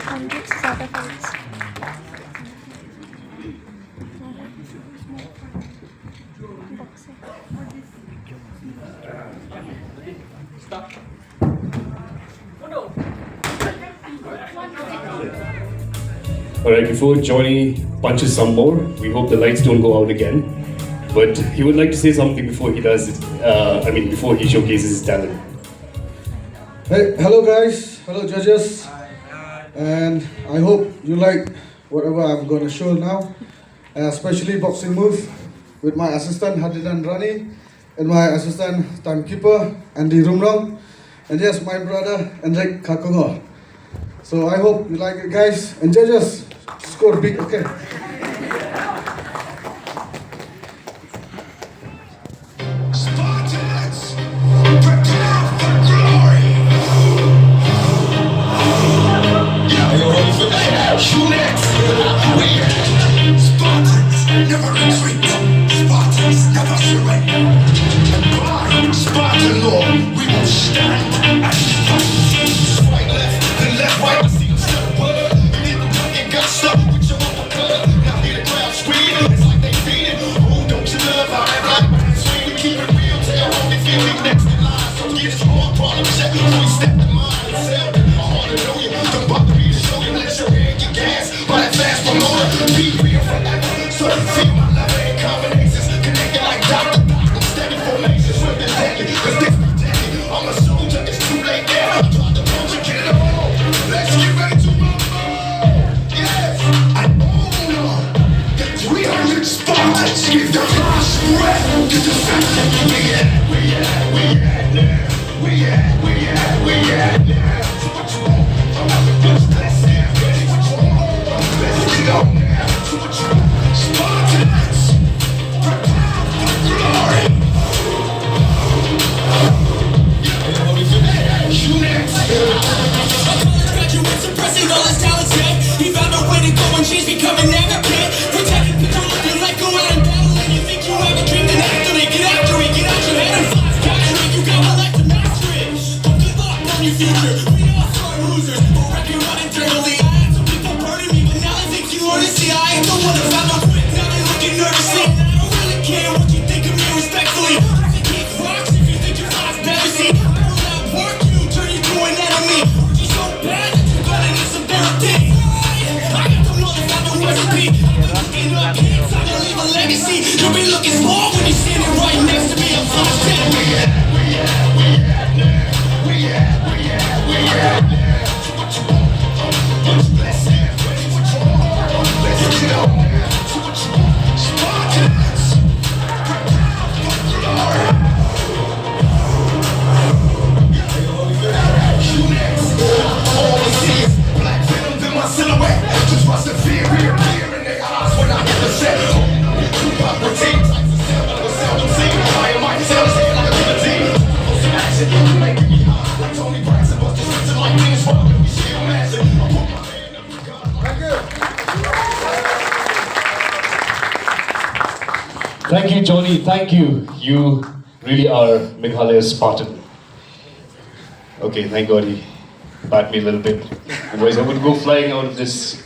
100 से ज़्यादा fights. Alright, before Johnny punches some more, we hope the lights don't go out again. But he would like to say something before he does it, before he showcases his talent. Hey, hello guys, hello judges, and I hope you like whatever I'm going to show now, especially boxing move with my assistant Hadidan Rani and my assistant timekeeper Andy Rumrong, and yes, my brother Enric Kakongo. So I hope you like it guys, and judges, score big, okay? Spartans, prepare for glory! Yeah, you ready for that? Shoot next! Spartans never retreat. Spartans never surrender. And by Spartan law, we will stand and fight. Right, left, then left, right. I see you step word. You need to get got stuck with your own blood. Now hear the crowd screaming. It's like they feeding. Oh, don't you love how that black man swing? We keep it real. Tell all the feeling next in line. So get this hard problem check before we step the mind and sell it. I wanna know you. Don't bother me to show you. Let your head get gas. By that fast promoter. Be real forever. So you feel my love and combinations. Connected like Dr. Steady formations with the deadly. Cause this be deadly. I'm a soldier. It's too late now. Try to punch and get it on. Let's get ready to rumble. Yes. I own the 300 Spartans. Give the last breath to the family. We at now. We at now. So what you want? Let's stand ready. What you want? Let's get on now. So what you want? Spartans, prepare for glory. You next. Graduate suppressing all his talents, yeah. He found a way to go and change, becoming advocate. Protecting people, looking like go out and battle. And you think you have a dream, then after it, get after it, get out your head and fly. Capture it, you got one life to master it. Don't give up on your future. We all start losers, but record run internally. I had some people burning me, but now they think you honestly. I ain't the one that found no quit. Now they looking nervously. I don't really care what you think of me respectfully. I can kick rocks if you think your life's better. See, I will outwork you, turn you to an enemy. You're so bad that you're gonna need some therapy. I got the motherfucking recipe. I've been looking up hits, I'm gonna leave a legacy. You'll be looking small when you're standing right next to me. I'm trying to stand. We at now. So what you want? Let's stand ready. What you want? Let's get on now. So what you want? Spartans, prepare for glory. You next. All we see is black venom in my silhouette. Just watch the fear reappear in their eyes when I get the set. Tupac routine types of seldom seen. I am my tail, say like a guillotine. Some action, making me high like Tony Braxton. Bust the streets like Venus Walker. We shield massive. I put my hand up to God. Thank you, Johnny. Thank you. You really are Meghalaya's Spartan. Okay, thank God he bat me a little bit. Otherwise, I would go flying out of this